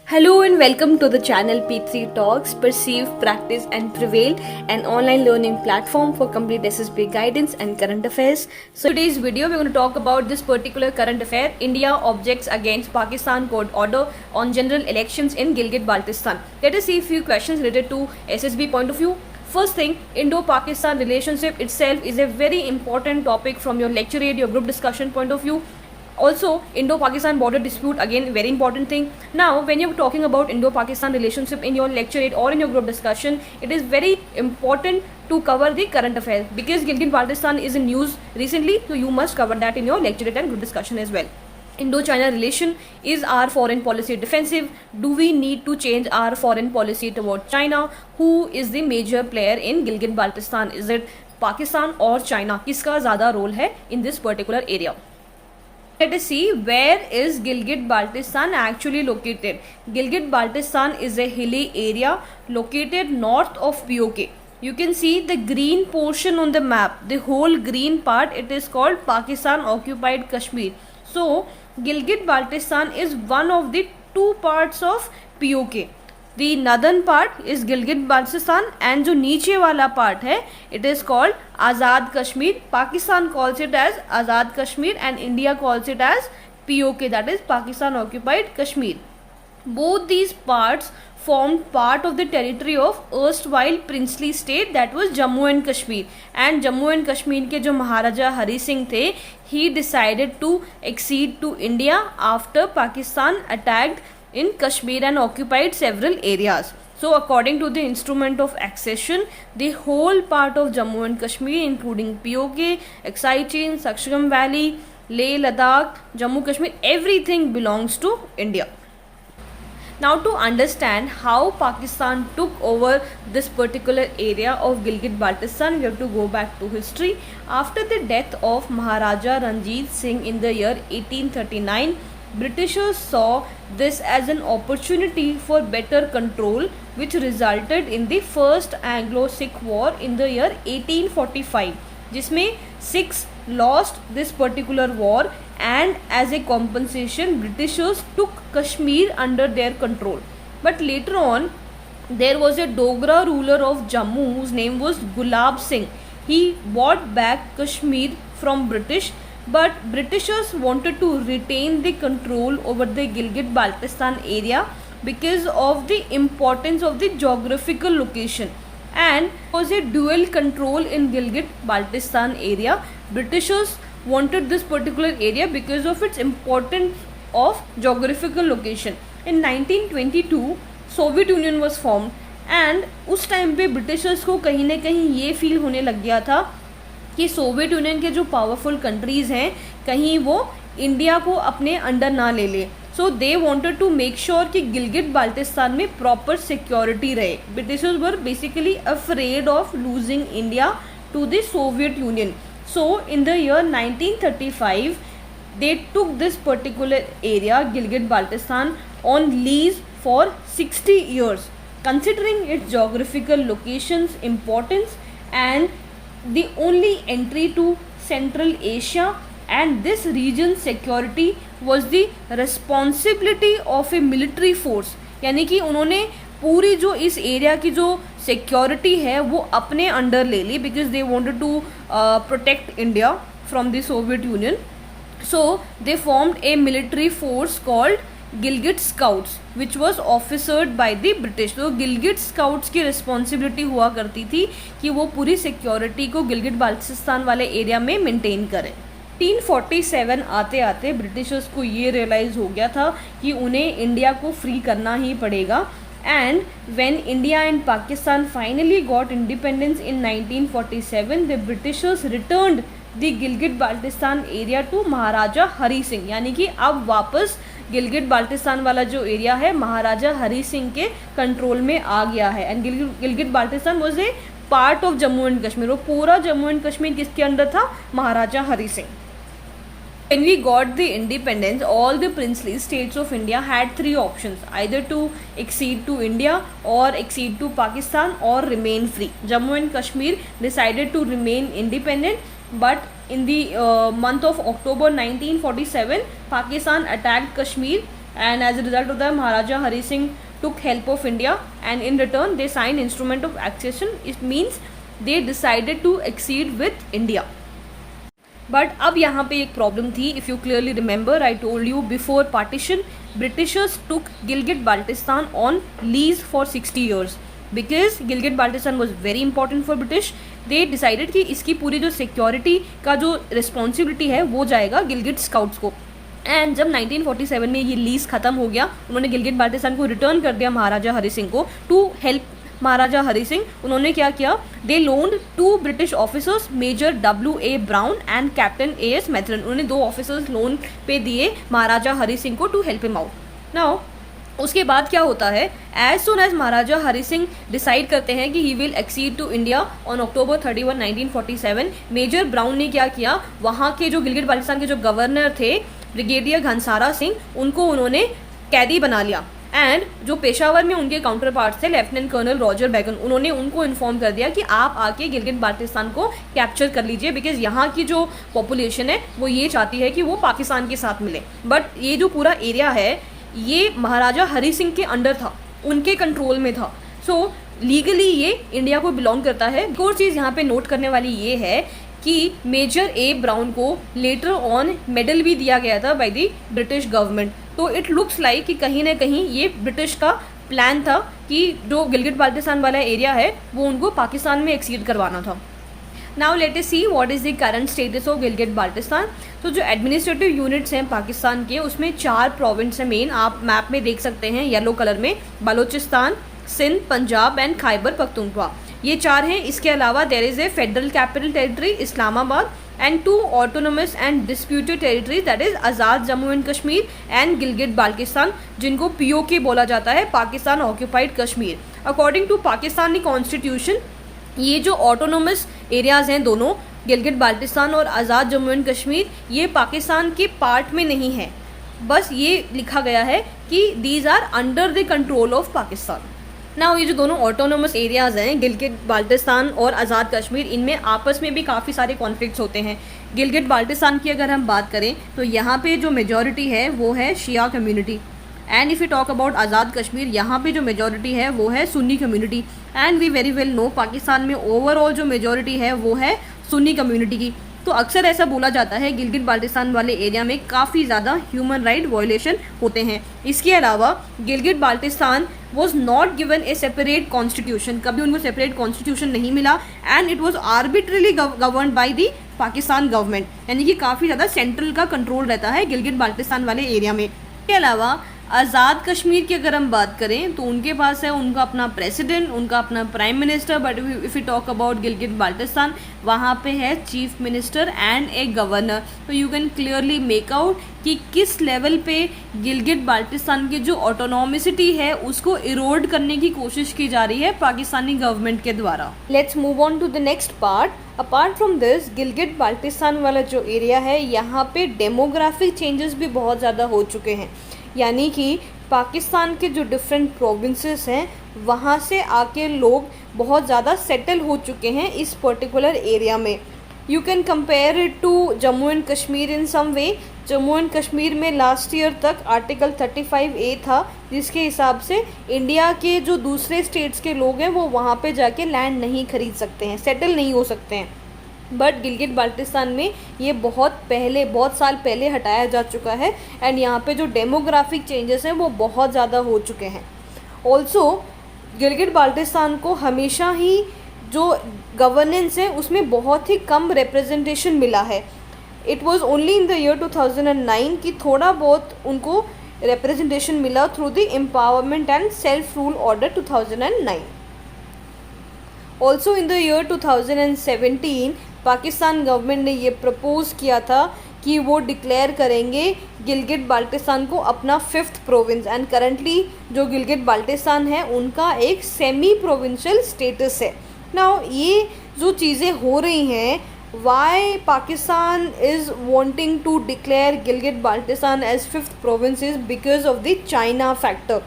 Hello and welcome to the channel P3 Talks, Perceive, Practice and Prevail, an online learning platform for complete SSB guidance and current affairs. So today's video we're going to talk about this particular current affair, India objects against Pakistan court order on general elections in Gilgit-Baltistan. Let us see a few questions related to SSB point of view. First thing, Indo-Pakistan relationship itself is a very important topic from your lecture aid, your group discussion point of view. Also, Indo-Pakistan border dispute, again very important thing. Now when you're talking about Indo-Pakistan relationship in your lecture aid or in your group discussion, it is very important to cover the current affairs because Gilgit-Baltistan is in news recently, so you must cover that in your lecture aid and group discussion as well. Indo-China relation, is our foreign policy defensive? Do we need to change our foreign policy toward China? Who is the major player in Gilgit-Baltistan? Is it Pakistan or China? किसका ज़्यादा role है in this particular area? Let us see where is Gilgit-Baltistan actually located. Gilgit-Baltistan is a hilly area located north of POK. You can see the green portion on the map, the whole green part, it is called Pakistan occupied Kashmir. So Gilgit-Baltistan is one of the two parts of POK. The northern part is Gilgit-Baltistan and जो नीचे वाला part है it is called Azad Kashmir. Pakistan calls it as Azad Kashmir and India calls it as POK, that is Pakistan occupied Kashmir. Both these parts formed part of the territory of erstwhile princely state, that was Jammu and Kashmir. And Jammu and Kashmir के जो महाराजा हरी सिंह थे, he decided to accede to India after Pakistan attacked in Kashmir and occupied several areas. So according to the instrument of accession, the whole part of Jammu and Kashmir including POK, Aksai Chin, Saksham Valley, Leh, Ladakh, Jammu Kashmir, everything belongs to India. Now to understand how Pakistan took over this particular area of Gilgit-Baltistan, we have to go back to history. After the death of Maharaja Ranjit Singh in the year 1839, Britishers saw this as an opportunity for better control, which resulted in the first Anglo-Sikh War in the year 1845, जिसमें Sikhs lost this particular war and as a compensation Britishers took Kashmir under their control. But later on there was a Dogra ruler of Jammu whose name was Gulab Singh. He bought back Kashmir from British, but Britishers wanted to retain the control over the Gilgit-Baltistan area because of the importance of the geographical location, and was a dual control in Gilgit-Baltistan area. Britishers wanted this particular area because of its importance of geographical location. In 1922 Soviet Union was formed and उस time पे Britishers को कहीं ना कहीं ये feel होने लग गया था कि सोवियत यूनियन के जो पावरफुल कंट्रीज़ हैं कहीं वो इंडिया को अपने अंडर ना ले ले. So they wanted to make sure कि गिलगिट बाल्टिस्तान में प्रॉपर सिक्योरिटी रहे. Britishers were basically afraid of losing India to the Soviet Union. So in the year 1935 they took this particular area Gilgit-Baltistan on lease for 60 years, considering its geographical location's importance and the only entry to Central Asia, and this region's security was the responsibility of a military force. यानी कि उन्होंने पूरी जो इस area की जो security है वो अपने अंडर ले ली because they wanted to protect India from the Soviet Union. So they formed a military force called Gilgit Scouts, which was officered by the British. तो गिलगिट स्काउट्स की रिस्पॉन्सिबिलिटी हुआ करती थी कि वो पूरी सिक्योरिटी को गिलगिट बाल्टिस्तान वाले एरिया में मेंटेन करें. 1847 आते आते ब्रिटिशर्स को ये रियलाइज़ हो गया था कि उन्हें इंडिया को फ्री करना ही पड़ेगा. And when India and Pakistan finally got independence in 1947, the Britishers returned the Gilgit-Baltistan area to महाराजा हरी सिंह. यानी कि अब वापस गिलगिट बाल्टिस्तान वाला जो एरिया है महाराजा हरी सिंह के कंट्रोल में आ गया है. And Gilgit Baltistan was a part of Jammu and Kashmir. वो पूरा जम्मू एंड कश्मीर किसके अंदर था? महाराजा Hari Singh. When we got the independence, all the princely states of India had three options: either to accede to India or accede to Pakistan or remain free. Jammu and Kashmir decided to remain independent, but in the month of October 1947, Pakistan attacked Kashmir and as a result of that Maharaja Hari Singh took help of India, and in return they signed instrument of accession. It means they decided to accede with India. But अब यहाँ पे एक problem थी. If you clearly remember, I told you before partition Britishers took Gilgit Baltistan on lease for 60 years because Gilgit Baltistan was very important for British. They decided कि इसकी पूरी जो security का जो रिस्पॉन्सिबिलिटी है वो जाएगा गिलगिट स्काउट्स को. एंड जब 1947 में ये लीज खत्म हो गया, उन्होंने गिलगिट बाल्टिस्तान को रिटर्न कर दिया महाराजा हरि सिंह को. टू हेल्प महाराजा हरि सिंह, उन्होंने क्या किया, they loaned 2 British officers, major W.A. Brown and captain A.S. Matheson. उन्होंने 2 ऑफिसर्स लोन पे दिए महाराजा हरि सिंह को to help him out. Now उसके बाद क्या होता है, as soon as Maharaja Hari Singh decide करते हैं कि he will accede to India on October 31, 1947, major Brown ने क्या किया, वहाँ के जो गिलगिट बाल्टिस्तान के जो गवर्नर थे ब्रिगेडियर घनसारा सिंह, उनको उन्होंने कैदी बना लिया. एंड जो पेशावर में उनके काउंटर पार्ट थे लेफ्टिनेंट कर्नल रॉजर बैगन, उन्होंने उनको इन्फॉर्म कर दिया कि आप आके गिलगिट बाल्टिस्तान को कैप्चर कर लीजिए, बिकॉज यहाँ की जो पॉपुलेशन है वो ये चाहती है कि वो पाकिस्तान के साथ मिले. बट ये जो पूरा एरिया है ये महाराजा हरि सिंह के अंडर था, उनके कंट्रोल में था. सो लीगली ये इंडिया को बिलोंग करता है. एक और चीज़ यहाँ पे नोट करने वाली ये है कि मेजर A. ब्राउन को लेटर ऑन मेडल भी दिया गया था बाय द ब्रिटिश गवर्नमेंट. तो इट लुक्स लाइक कि कहीं ना कहीं ये ब्रिटिश का प्लान था कि जो गिलगिट बाल्टिस्तान वाला एरिया है वो उनको पाकिस्तान में एक्सीड करवाना था. Now let us see what is the current status of Gilgit Baltistan. तो जो एडमिनिस्ट्रेटिव यूनिट्स हैं पाकिस्तान के, उसमें 4 प्रोविंस हैं मेन, आप मैप में देख सकते हैं येलो कलर में, बलूचिस्तान, सिंध, पंजाब एंड खैबर पख्तूनख्वा. ये 4 हैं. इसके अलावा there is a federal capital territory Islamabad and 2 autonomous and disputed territories, that is Azad Jammu and Kashmir and Gilgit Baltistan, जिनको POK बोला जाता है, Pakistan occupied Kashmir. According to Pakistani constitution ये जो ऑटोनोमस एरियाज़ हैं दोनों, गिलगिट बाल्टिस्तान और आज़ाद जम्मू एंड कश्मीर, ये पाकिस्तान के पार्ट में नहीं है. बस ये लिखा गया है कि these are under the control of Pakistan. ना ये जो दोनों ऑटोनोमस एरियाज़ हैं गिलगिट बाल्टिस्तान और आज़ाद कश्मीर, इनमें आपस में भी काफ़ी सारे कॉन्फ्लिक्ट्स होते हैं. गिलगिट बाल्टिस्तान की अगर हम बात करें तो यहाँ पे जो मेजॉरिटी है वो है Shia community. And if you talk about Azad Kashmir, यहाँ पे जो मेजॉरिटी है वो है Sunni community. And we very well know Pakistan में ओवरऑल जो मेजॉरिटी है वो है सुन्नी कम्युनिटी की. तो अक्सर ऐसा बोला जाता है गिलगिट बाल्टिस्तान वाले एरिया में काफ़ी ज़्यादा ह्यूमन राइट वायलेशन होते हैं. इसके अलावा Gilgit Baltistan was not given a separate constitution, कभी उनको सेपरेट कॉन्स्टिट्यूशन नहीं मिला. And it was arbitrarily govern by the Pakistan government, यानी कि काफ़ी ज़्यादा सेंट्रल का कंट्रोल रहता है गिलगिट बाल्टिस्तान वाले एरिया में. इसके अलावा आज़ाद कश्मीर की अगर हम बात करें तो उनके पास है उनका अपना प्रेसिडेंट, उनका अपना prime minister. But if you talk about Gilgit Baltistan, वहाँ पे है chief minister and a governor. तो you can clearly make out कि किस लेवल पे गिलगिट बाल्टिस्तान की जो ऑटोनॉमिसिटी है उसको इरोड करने की कोशिश की जा रही है पाकिस्तानी गवर्नमेंट के द्वारा. Let's move on to the next part. Apart from this, Gilgit Baltistan वाला जो एरिया है यहाँ पे डेमोग्राफिक चेंजेस भी बहुत ज़्यादा हो चुके हैं. यानी कि पाकिस्तान के जो डिफरेंट प्रोविंसेस हैं वहाँ से आके लोग बहुत ज़्यादा सेटल हो चुके हैं इस पर्टिकुलर एरिया में. You can compare it to Jammu and Kashmir in some way. Jammu and Kashmir में लास्ट ईयर तक आर्टिकल 35A था, जिसके हिसाब से इंडिया के जो दूसरे स्टेट्स के लोग हैं वो वहाँ पे जाके लैंड नहीं खरीद सकते हैं, सेटल नहीं हो सकते हैं. बट गिलगिट बाल्टिस्तान में ये बहुत साल पहले हटाया जा चुका है. एंड यहाँ पे जो डेमोग्राफिक चेंजेस हैं वो बहुत ज़्यादा हो चुके हैं. ऑल्सो गिलगिट बाल्टिस्तान को हमेशा ही जो गवर्नेंस है उसमें बहुत ही कम रिप्रेजेंटेशन मिला है. It was only in the year 2009 कि थोड़ा बहुत उनको रिप्रेजेंटेशन मिला through the empowerment and self rule order 2009. Also in the year 2017 Pakistan government ने ये प्रपोज किया था कि वो डिक्लेयर करेंगे गिलगिट बाल्टिस्तान को अपना 5th प्रोविंस. एंड करंटली जो गिलगिट बाल्टिस्तान है उनका एक सेमी प्रोविंशियल स्टेटस है. नाउ ये जो चीज़ें हो रही हैं, why Pakistan is wanting to declare Gilgit Baltistan as 5th province is because of the China factor.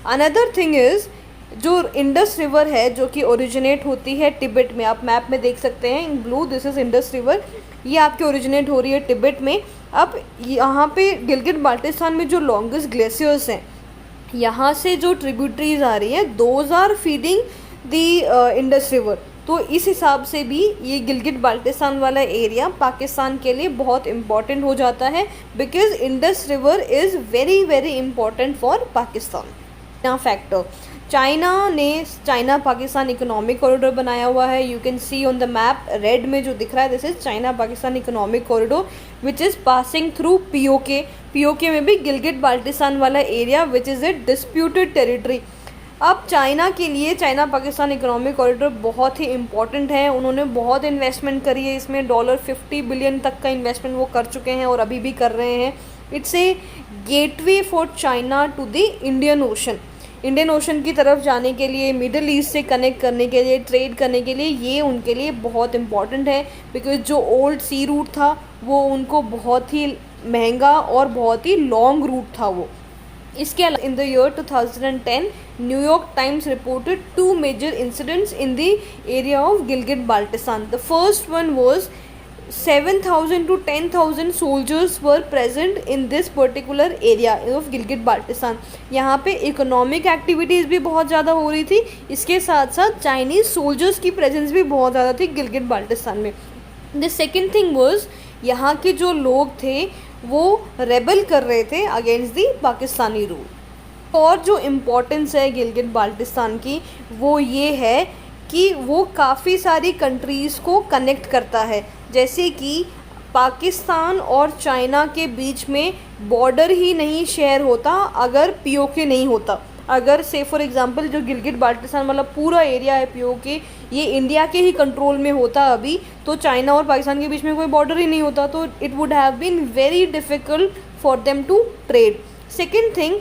Another thing is जो इंडस रिवर है जो कि ओरिजिनेट होती है तिब्बत में, आप मैप में देख सकते हैं in blue, this is Indus river, ये आपके ओरिजिनेट हो रही है तिब्बत में। अब यहाँ पे गिलगित बाल्टिस्तान में जो लॉन्गेस्ट ग्लेशियर्स हैं, यहाँ से जो ट्रिब्यूटरीज आ रही हैं, those are feeding the Indus river. तो इस हिसाब से भी ये गिलगित बाल्टिस्तान वाला एरिया पाकिस्तान के लिए बहुत इम्पॉर्टेंट हो जाता है, because Indus river is very very important for Pakistan. Factor, China Pakistan economic corridor बनाया हुआ है। You can see on the map red में जो दिख रहा है, this is China Pakistan economic corridor which is passing through PoK में भी गिलगित बाल्टिस्तान वाला area which is a disputed territory. अब चाइना के लिए चाइना पाकिस्तान इकोनॉमिक कॉरिडोर बहुत ही इम्पॉर्टेंट है, उन्होंने बहुत इन्वेस्टमेंट करी है इसमें, $50 बिलियन तक का इन्वेस्टमेंट वो कर चुके हैं और अभी भी कर रहे हैं। It's a gateway for China to the Indian ocean की तरफ जाने के लिए, मिडल ईस्ट से कनेक्ट करने के लिए, ट्रेड करने के लिए ये उनके लिए बहुत इम्पॉर्टेंट है, बिकॉज जो ओल्ड सी रूट था वो उनको बहुत ही महंगा और बहुत ही लॉन्ग रूट था वो। इसके अलावा in the year 2010 New York Times reported 2 major incidents in the area of Gilgit Baltistan. The first one was 7,000 to 10,000 soldiers were present in this particular area of Gilgit Baltistan. यहाँ पे इकोनॉमिक एक्टिविटीज़ भी बहुत ज़्यादा हो रही थी, इसके साथ साथ चाइनीज़ सोल्जर्स की प्रेजेंस भी बहुत ज़्यादा थी गिलगित बाल्टिस्तान में। द सेकेंड थिंग वाज, यहाँ के जो लोग थे वो रेबल कर रहे थे अगेंस्ट दी पाकिस्तानी रूल। और जो इम्पोर्टेंस है गिलगित बाल्टिस्तान की वो ये है कि वो काफ़ी सारी कंट्रीज़ को कनेक्ट करता है, जैसे कि पाकिस्तान और चाइना के बीच में बॉर्डर ही नहीं शेयर होता अगर पीओके नहीं होता। अगर से फॉर एग्जांपल जो गिलगित बाल्टिस्तान वाला पूरा एरिया है पीओके, ये इंडिया के ही कंट्रोल में होता अभी, तो चाइना और पाकिस्तान के बीच में कोई बॉर्डर ही नहीं होता, तो it would have been very difficult for them to trade. Second thing,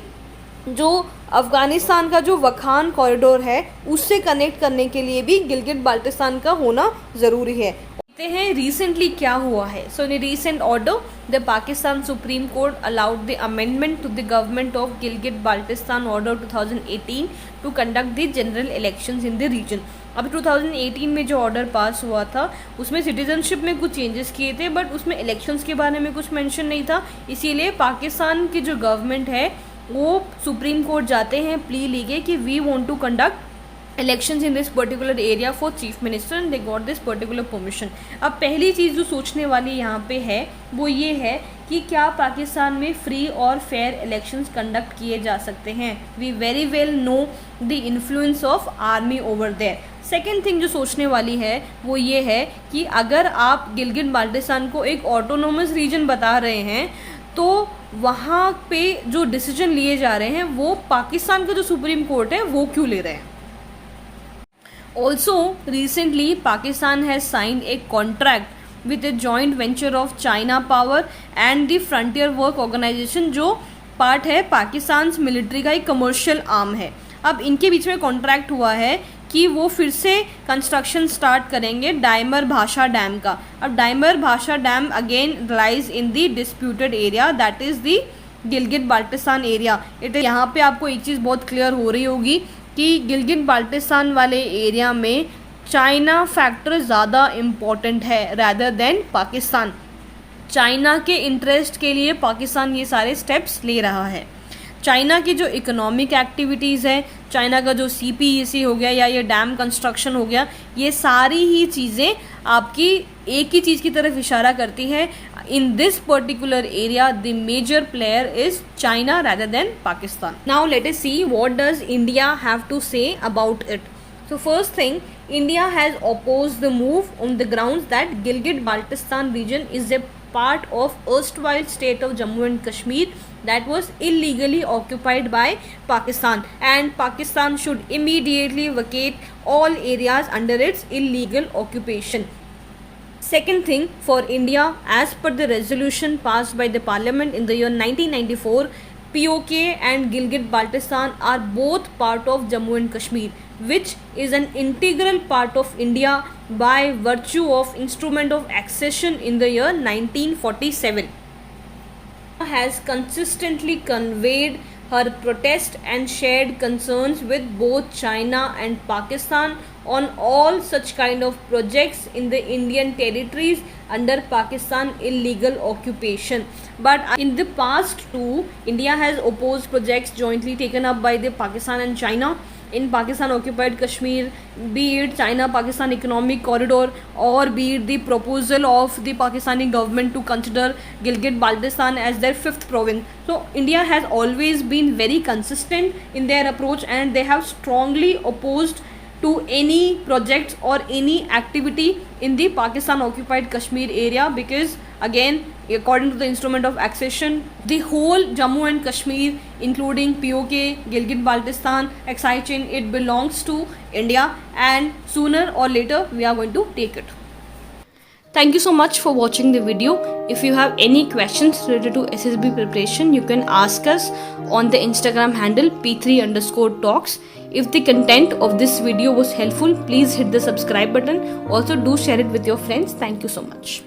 जो अफ़गानिस्तान का जो वखान कॉरिडोर है उससे कनेक्ट करने के लिए भी गिलगित बाल्टिस्तान का होना ज़रूरी है। देखते हैं रिसेंटली क्या हुआ है। So in recent order the Pakistan Supreme Court allowed the amendment to the government of Gilgit Baltistan order 2018 to conduct the general elections in the region. अब 2018 में जो ऑर्डर पास हुआ था उसमें सिटीजनशिप में कुछ चेंजेस किए थे, बट उसमें इलेक्शंस के बारे में कुछ मेंशन नहीं था। इसीलिए पाकिस्तान की जो गवर्नमेंट है वो सुप्रीम कोर्ट जाते हैं प्ली लेके कि we want to conduct elections in this particular area for chief minister and they got this particular permission. अब पहली चीज़ जो सोचने वाली यहाँ पे है वो ये है कि क्या पाकिस्तान में फ्री और फेयर इलेक्शंस कंडक्ट किए जा सकते हैं। We very well know the influence of army over there. Second thing जो सोचने वाली है वो ये है कि अगर आप गिलगित बाल्टिस्तान को एक ऑटोनोमस रीजन बता रहे हैं तो वहाँ पे जो डिसीजन लिए जा रहे हैं वो पाकिस्तान का जो सुप्रीम कोर्ट है वो क्यों ले रहे हैं। Also recently Pakistan has signed a contract with a joint venture of China power and the frontier work organization, जो पार्ट है पाकिस्तान मिलिट्री का एक कमर्शियल आर्म है। अब इनके बीच में कॉन्ट्रैक्ट हुआ है कि वो फिर से कंस्ट्रक्शन स्टार्ट करेंगे डायमर भाषा डैम का। अब डायमर भाषा dam again lies in the disputed area that is the Gilgit Baltistan area. यहाँ पे आपको एक चीज़ बहुत क्लियर हो रही होगी कि गिलगित बाल्टिस्तान वाले एरिया में चाइना फैक्टर ज़्यादा इम्पॉर्टेंट है रैदर देन पाकिस्तान। चाइना के इंटरेस्ट के लिए पाकिस्तान ये सारे स्टेप्स ले रहा है। चाइना की जो इकोनॉमिक एक्टिविटीज़ है, चाइना का जो CPEC हो गया या ये डैम कंस्ट्रक्शन हो गया, ये सारी ही चीज़ें आपकी एक ही चीज़ की तरफ इशारा करती है। In this particular area the major player is China rather than Pakistan. Now let us see what does India have to say about it. So first thing, India has opposed the move on the grounds that Gilgit-Baltistan region is a part of erstwhile state of Jammu and Kashmir that was illegally occupied by Pakistan, and Pakistan should immediately vacate all areas under its illegal occupation. Second thing, for India, as per the resolution passed by the Parliament in the year 1994, POK and Gilgit-Baltistan are both part of Jammu and Kashmir, which is an integral part of India by virtue of Instrument of Accession in the year 1947. Has consistently conveyed her protest and shared concerns with both China and Pakistan on all such kind of projects in the Indian territories under Pakistan illegal occupation. But in the past too, India has opposed projects jointly taken up by the Pakistan and China in Pakistan occupied Kashmir, be it China Pakistan economic corridor, or be it the proposal of the Pakistani government to consider Gilgit Baltistan as their fifth province. So India has always been very consistent in their approach, and they have strongly opposed to any projects or any activity in the Pakistan occupied Kashmir area, because again, according to the instrument of accession, the whole Jammu and Kashmir, including POK, Gilgit Baltistan, Aksai Chin, it belongs to India, and sooner or later we are going to take it. Thank you so much for watching the video. If you have any questions related to SSB preparation, you can ask us on the Instagram handle p3_talks. If the content of this video was helpful, please hit the subscribe button. Also do share it with your friends. Thank you so much.